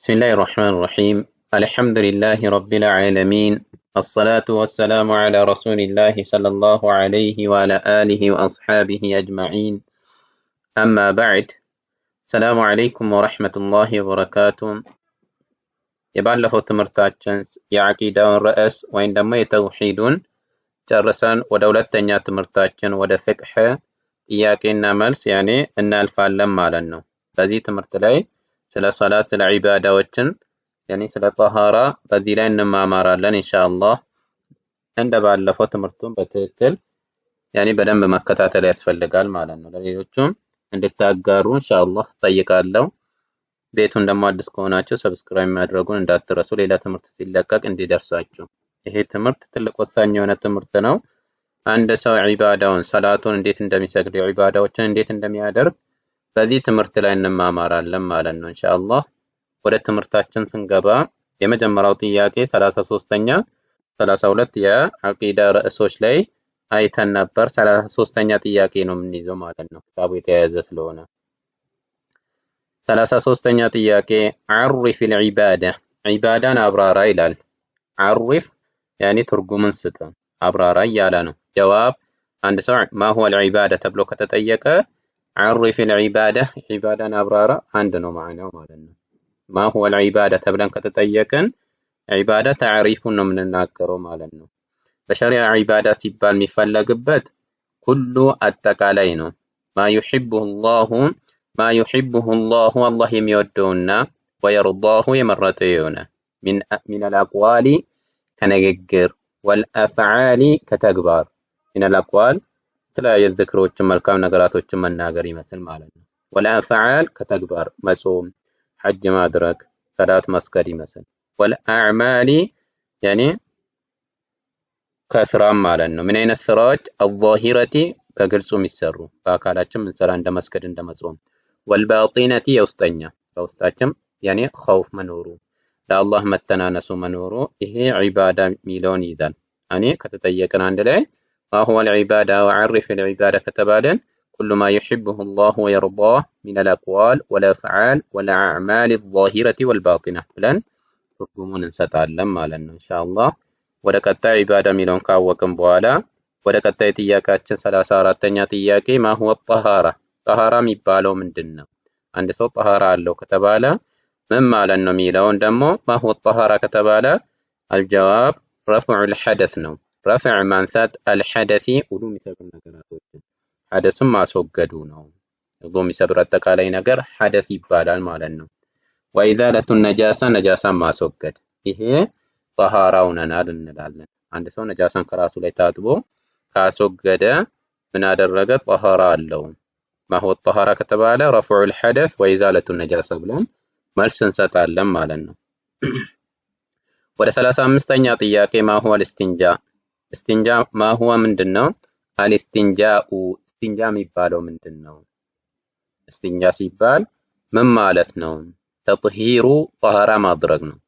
بسم الله الرحمن الرحيم. الحمد لله رب العالمين، الصلاة والسلام على رسول الله صلى الله عليه وعلى آله وأصحابه أجمعين. أما بعد، السلام عليكم ورحمة الله وبركاته. የባለፈው ትምህርታችን የዓቂዳውን ርዕስ ወይም ደግሞ የተውሂዱን ጨርሰን ወደ ሁለተኛ ትምህርታችን ወደ ፍቅህ ጥያቄና መልስ እናልፋለን ማለት ነው። በዚህ ትምህርት ላይ ስለ ሶላት፣ ስለ ዒባዳዎችን ስለ ጣሃራ በዚህ ላይ እንማማራለን ኢንሻአላህ። እንደ ባለፈው ትምህርቱን በትክክል በደንብ መከታተል ያስፈልጋል ማለት ነው። ለሌሎችም እንድታጋሩ ኢንሻአላህ ጠይቃለሁ። ቤቱን ደግሞ አዲስ ከሆናችሁ ሰብስክራይብ ማድረጉን እንዳትረሱ፣ ሌላ ትምህርት ሲለቀቅ እንዲደርሳችሁ። ይሄ ትምህርት ትልቅ ወሳኝ የሆነ ትምህርት ነው። አንድ ሰው ዒባዳውን ሰላቱን እንዴት እንደሚሰግድ፣ ዒባዳዎችን እንዴት እንደሚያደርግ በዚህ ትምህርት ላይ እንማማራለን ማለት ነው ኢንሻአላህ። ወደ ትምህርታችን ስንገባ የመጀመሪያው ጥያቄ 33ኛ 32 የዓቂዳ ርዕሶች ላይ አይተን ነበር። 33ኛ ጥያቄ ነው የምንይዘው ማለት ነው፣ ክታቡ የተያያዘ ስለሆነ። 33ኛ ጥያቄ عرف العبادة، ዒባዳን አብራራ ይላል። عرف ትርጉምን ስጥ፣ አብራራ እያለ ነው። ጀዋብ አንድ ሰው ما هو العبادة ተብሎ ከተጠየቀ عرف العبادة ዒባዳን አብራራ አንድ ነው ማዕናው ማለት ነው። ما هو العبادة ተብለን ከተጠየቅን ዒባዳ ታሪፉን ነው የምንናገረው ማለት ነው። በሸሪዓ ዒባዳ ሲባል የሚፈለግበት ሁሉ አጠቃላይ ነው። ما يحبه الله الله የሚወደውና ويرضاه የመረጠው የሆነ من الأقوال ከንግግር والأفعال ከተግባር من الأقوال የተለያዩ ዝክሮችን መልካም ነገራቶችን መናገር ይመስል ማለት ነው። والأفعال ከተግባር መጾም፣ ሐጅ ማድረግ፣ ሰላት መስገድ ይመስል። والأعمال ከስራም ማለት ነው። ምን አይነት ስራዎች? الظاهرة በግልጹ የሚሰሩ በአካላችን ምንሰራ እንደ መስገድ እንደ መጾም። والباطنة የውስጠኛ በውስጣችን ኸውፍ መኖሩ ለአላህ መተናነሱ መኖሩ ይሄ ዒባዳ ሚለውን ይዛል። ከተጠየቅን አንድ ላይ ما هو العبادة وعرف العبادة كتبالن كل ما يحبه الله ويرضاه من الأقوال والأفعال والأعمال الظاهرة والباطنة ብለን ትርጉሙን እንሰጣለን ማለት ነው ኢንሻአላህ። ወደ ቀጣይ ዒባዳ ሚለውን ካወቅን በኋላ ወደ ቀጣይ ጥያቄያችን 34ኛ ጥያቄ ما هو الطهارة፣ ጣሃራ የሚባለው ምንድነው? አንድ ሰው ጣሃራ አለው ከተባለ ምን ማለት ነው የሚለውን ደግሞ ما هو الطهارة ከተባለ الجواب رفع الحدث ነው። رفع ማንሳት الحدث ውዱ የሚሰብር ነገራቶችን ሐደስም ማስወገዱ ነው። ውዱ የሚሰብር አጠቃላይ ነገር ሐደስ ይባላል ማለት ነው። وإزالة النجاسة ነጃሳን ማስወገድ ይሄ ጣሃራው ነናል እንላለን። አንድ ሰው ነጃሳን ከራሱ ላይ ታጥቦ ካስወገደ ምን አደረገ? ጣሃራ አለው። ما هو الطهارة ከተባለ رفع الحدث وإزالة النجاسة ብለን መልስ እንሰጣለን ማለት ነው። ወደ 35ኛ ጥያቄ ما هو الاستنجاء، استنجا ما هو ምንድነው? الاستنجاء استنجا የሚባለው ምንድነው? استنجا ሲባል ምን ማለት ነው? ተጥሂሩ ጣሃራ ማድረግ ነው።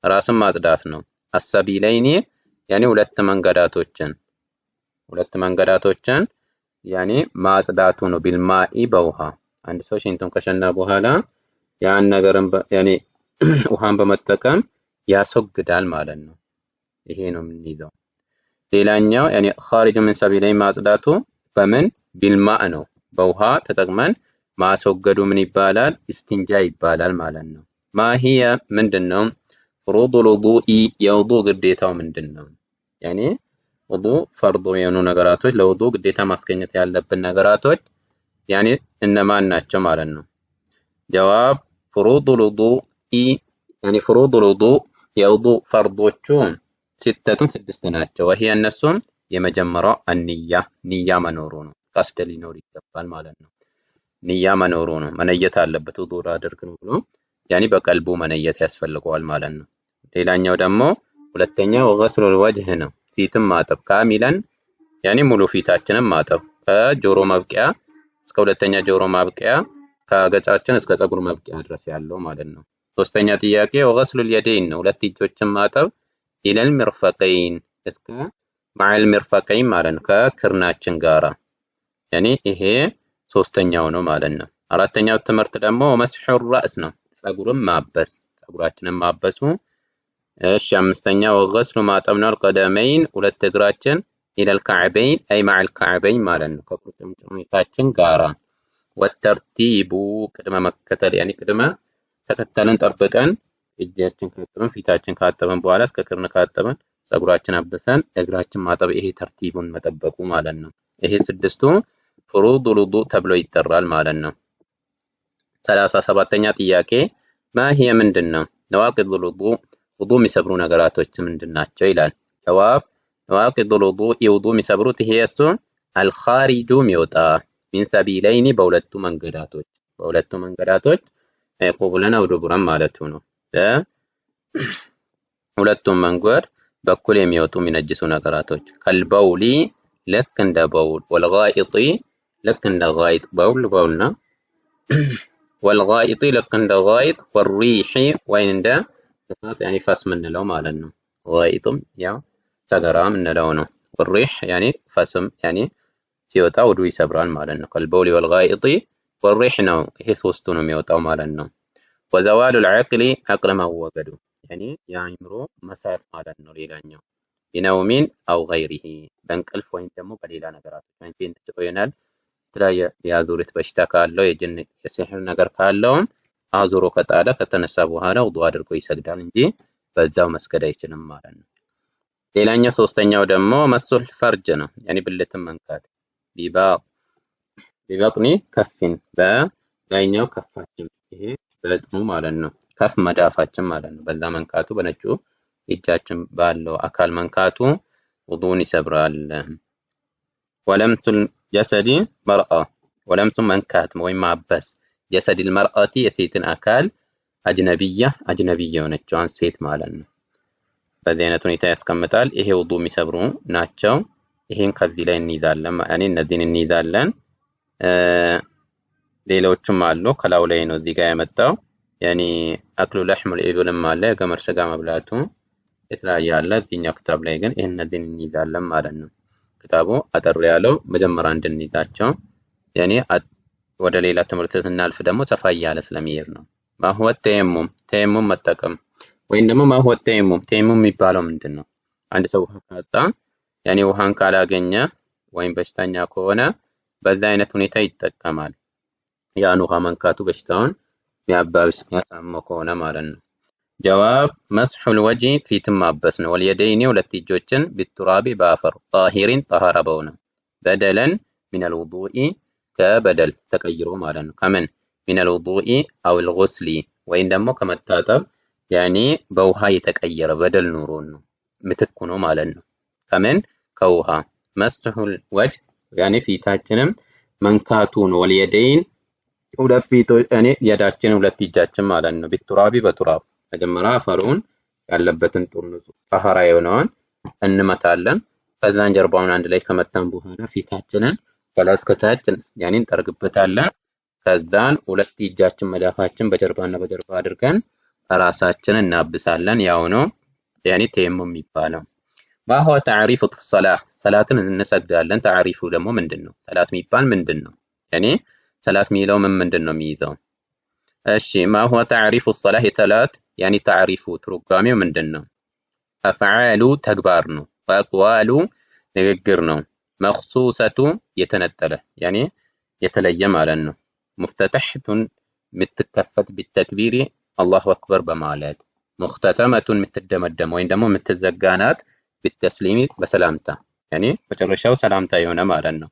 ራስን ማጽዳት ነው። አሰቢለይኒ ሁለት መንገዳቶችን ማጽዳቱ ነው። ቢልማኢ በውሃ አንድ ሰው ሽንቱን ከሸና በኋላ ያን ነገርን ውሃን በመጠቀም ያስወግዳል ማለት ነው። ይሄ ነው የምንይዘው። ሌላኛው ኻሪጅ ምን ሰቢለይን ማጽዳቱ በምን? ቢልማእ ነው። በውሃ ተጠቅመን ማስወገዱ ምን ይባላል? ኢስቲንጃ ይባላል ማለት ነው። ማሂየ ምንድነው? ፍሩዱል ውዱኢ የውዱ ግዴታው ምንድነው? ውዱ ፈርዱ የሆኑ ነገራቶች ለውዱ ግዴታ ማስገኘት ያለብን ነገራቶች እነማን ናቸው ማለት ነው። ጀዋብ ፍሩዱል ውዱኢ ፍሩዱል ውዱእ የውዱ ፈርዶቹ ስድስት ናቸው። ወሂ እነሱም የመጀመሪያው ንያ መኖሩ ነው። ቀስድ ሊኖር ይገባል ማለት ነው። ንያ መኖሩ ነው። መነየት አለበት። ውዱ አድርግ ነው ብሎ በቀልቡ መነየት ያስፈልገዋል ማለት ነው። ሌላኛው ደግሞ ሁለተኛው ገስሉል ወጅህ ነው። ፊትም ማጠብ ካሚለን ሙሉ ፊታችንን ማጠብ ከጆሮ መብቂያ እስከ ሁለተኛ ጆሮ ማብቂያ ከገጫችን እስከ ፀጉር መብቂያ ድረስ ያለው ማለት ነው። ሶስተኛ ጥያቄ ገስሉል የደይን ነው። ሁለት እጆችን ማጠብ ኢለል ሚርፈቀይን እስከ ማዕል ሚርፈቀይን ማለት ነው፣ ከክርናችን ጋራ ይሄ ሶስተኛው ነው ማለት ነው። አራተኛው ትምህርት ደግሞ መስሑ ራስ ነው። ፀጉርን ማበስ ፀጉራችንን ማበሱ። እሺ አምስተኛ ወገስሉ ማጠብ ነው። አልቀደመይን ሁለት እግራችን ኢለል ከዕበይን አይ መዐል ከዕበይን ማለት ነው ከቁርጭምጭሚታችን ጋራ። ወተርቲቡ ቅድመ መከተል ያኒ ቅድመ ተከተልን ጠብቀን እጃችን ካጠብን ፊታችን ካጠብን በኋላ እስከ ክርን ካጠብን ፀጉራችን አብሰን እግራችን ማጠብ ይሄ ተርቲቡን መጠበቁ ማለት ነው። ይሄ ስድስቱ ፍሩዱል ውዱእ ተብሎ ይጠራል ማለት ነው። 37ኛ ጥያቄ ማሂየ ምንድን ነው? ነዋቂዱል ውዱእ ውዱእ የሚሰብሩ ነገራቶች ምንድን ናቸው ይላል። ጀዋብ ነዋቂዱል ውዱእ ውዱእ የሚሰብሩት ይሄ እሱ አልኻሪጁ የሚወጣ ሚን ሰቢለይኒ በሁለቱ መንገዳቶች ቁብለን አው ዱቡረን ማለቱ ነው። ሁለቱም መንገድ በኩል የሚወጡ የሚነጅሱ ነገራቶች ከልበውሊ ልክ እንደ በውል ወልጋኢጢ ልክ እንደ ጋኢጥ በውል ነው። ወልጋኢጢ ልክ እንደ ጋኢጥ ወሪሒ ወይን እንደ ንፋስ ያኒ ፈስ ምንለው ማለት ነው። ጋኢጥም ያው ሰገራ ምንለው ነው። ወሪሕ ያኒ ፈስም ያኒ ሲወጣ ውዱእ ይሰብራል ማለት ነው። ከልበውሊ ወልጋኢጢ ወሪሕ ነው። ይሄ ሶስቱ ነው የሚወጣው ማለት ነው። ወዘዋሉል ዐቅሊ ዐቅል መወገዱ ያኒ የአእምሮ መሳት ማለት ነው። ሌላኛው ቢነውሚን አው ገይሪሂ በእንቅልፍ ወይም ደግሞ በሌላ ነገራቶች ወይም ፌንት ጭቆ ይሆናል። የተለያየ የአዙሪት በሽታ ካለው የጅን የሲሕር ነገር ካለውም አዙሮ ከጣለ ከተነሳ በኋላ ውዱእ አድርጎ ይሰግዳል እንጂ በዛው መስገድ አይችልም ማለት ነው። ሌላኛው ሶስተኛው ደግሞ መሱል ፈርጅ ነው። ያኒ ብልትን መንካት ቢበጥኒ ከፍን በላይኛው ከፋችን ይሄ በጥሙ ማለት ነው። ከፍ መዳፋችን ማለት ነው። በዛ መንካቱ በነጩ እጃችን ባለው አካል መንካቱ ውዱእን ይሰብራል። ወለምሱል ጀሰዲ መርአ ወለምሱ መንካት ወይም ማበስ ጀሰዲል መርአቲ የሴትን አካል አጅነቢያ የሆነችዋን ሴት ማለት ነው። በዚህ አይነት ሁኔታ ያስቀምጣል። ይሄ ውዱእ የሚሰብሩ ናቸው። ይሄን ከዚህ ላይ እንይዛለን ያኒ እነዚህን እንይዛለን። ሌሎችም አሉ ከላው ላይ ነው እዚህ ጋር ያመጣው ያኒ አክሉ ለሕሙል ኢብልም አለ የገመድ ስጋ መብላቱ የተለያየ አለ። እዚህኛው ክታብ ላይ ግን ይሄን እነዚህን እንይዛለን ማለት ነው። ክታቡ አጠር ያለው መጀመሪያ እንድንይዛቸው ያኒ ወደ ሌላ ትምህርት ስናልፍ ደግሞ ሰፋ እያለ ስለሚሄድ ነው። ማሁወ ተየሙም መጠቀም ወይም ደግሞ ማሁወ ተየሙም የሚባለው ምንድን ነው? አንድ ሰው ውሃ ካጣ ያኒ ውሃን ካላገኘ ወይም በሽተኛ ከሆነ በዛ አይነት ሁኔታ ይጠቀማል። ያን ውሃ መንካቱ በሽታውን የሚያባብስ የሚያሳምመው ከሆነ ማለት ነው። ጀዋብ መስሑል ወጂ ፊትን ማበስ ነው። ወልየደይኒ ሁለት እጆችን ቢቱራቢ በአፈር ጣሂሪን ጠሃራ በሆነ በደለን ሚነል ውዱኢ ከበደል ተቀይሮ ማለት ነው። ከምን ሚነል ውዱኢ አውል ጉስሊ ወይም ደግሞ ከመታጠብ ያኒ በውሃ የተቀየረ በደል ኑሮን ነው ምትኩ ነው ማለት ነው። ከምን ከውሃ መስሑል ወጅ ያኒ ፊታችንም መንካቱ ነው። ወልየደይን ሁለት ፊቶች ያኒ የዳችን ሁለት እጃችን ማለት ነው። ቢቱራቢ በቱራብ መጀመሪያ አፈሩን ያለበትን ጥርንጹ ጠሃራ የሆነውን እንመታለን። ከዛን ጀርባውን አንድ ላይ ከመታን በኋላ ፊታችንን ከላይ እስከ ታች ያኒ እንጠርግበታለን። ከዛን ሁለት እጃችን መዳፋችን በጀርባና በጀርባ አድርገን ራሳችንን እናብሳለን። ያው ነው ያኒ ተየሙም የሚባለው። ማሁወ ተዕሪፉ ሰላህ ሰላትን እንሰግዳለን። ተዕሪፉ ደግሞ ምንድነው? ሰላት የሚባል ምንድነው? ያኒ ሰላት የሚለው ምንድን ነው የሚይዘው? እሺ ማሁወ ተዕሪፉ ሰላህ የተላት ያኒ ተዕሪፉ ትርጓሜው ምንድነው? አፍዓሉ ተግባር ነው። ወአቅዋሉ ንግግር ነው። መኽሱሰቱ የተነጠለ ያኒ የተለየ ማለት ነው። ሙፍተተሕቱን የምትከፈት ቢተክቢሪ አላሁ አክበር በማለት ሙኽተተመቱን የምትደመደም ወይም ደግሞ የምትዘጋናት ቢተስሊሚ በሰላምታ ያኒ መጨረሻው ሰላምታ የሆነ ማለት ነው።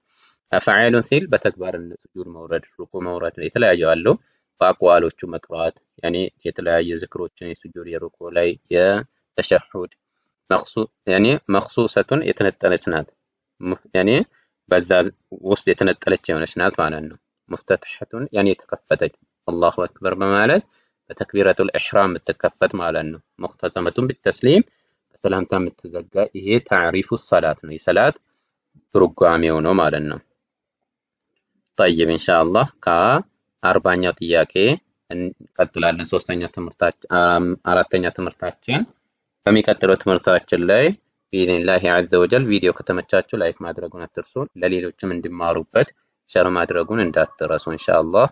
አፍዓሉን ሲል በተግባር ስጁድ መውረድ ሩኩ መውረድ የተለያዩ አሉ። በአቅዋሎቹ መቅራት ያኒ የተለያየ ዝክሮችን የስጁድ የሩኩ ላይ የተሸሁድ ያኒ መኽሱሰቱን የተነጠለች ናት። ያኒ በዛ ውስጥ የተነጠለች የሆነች ናት ማለት ነው። ሙፍተተሕቱን ያኒ የተከፈተች አላሁ አክበር በማለት በተክቢረቱል ኢሕራም የምትከፈት ማለት ነው። ሙኽተተመቱን ቢተስሊም በሰላምታ የምትዘጋ ይሄ ተዕሪፉ ሰላት ነው። የሰላት ትርጓሜው ነው ማለት ነው። ጠይብ ኢንሻአላህ ከ40ኛው ጥያቄ እንቀጥላለን። አራተኛ ትምህርታችን በሚቀጥለው ትምህርታችን ላይ ቢኢዝኒላሂ ዐዘ ወጀል ቪዲዮ ከተመቻችሁ ላይክ ማድረጉን አትርሱ። ለሌሎችም እንዲማሩበት ሸር ማድረጉን እንዳትረሱ ኢንሻአላህ።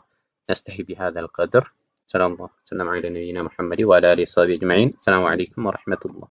ነስተሒ ቢሃዛል ቀድር صلى الله وسلم على نبينا محمد وعلى آله وصحبه أجمعين. السلام عليكم ورحمة الله.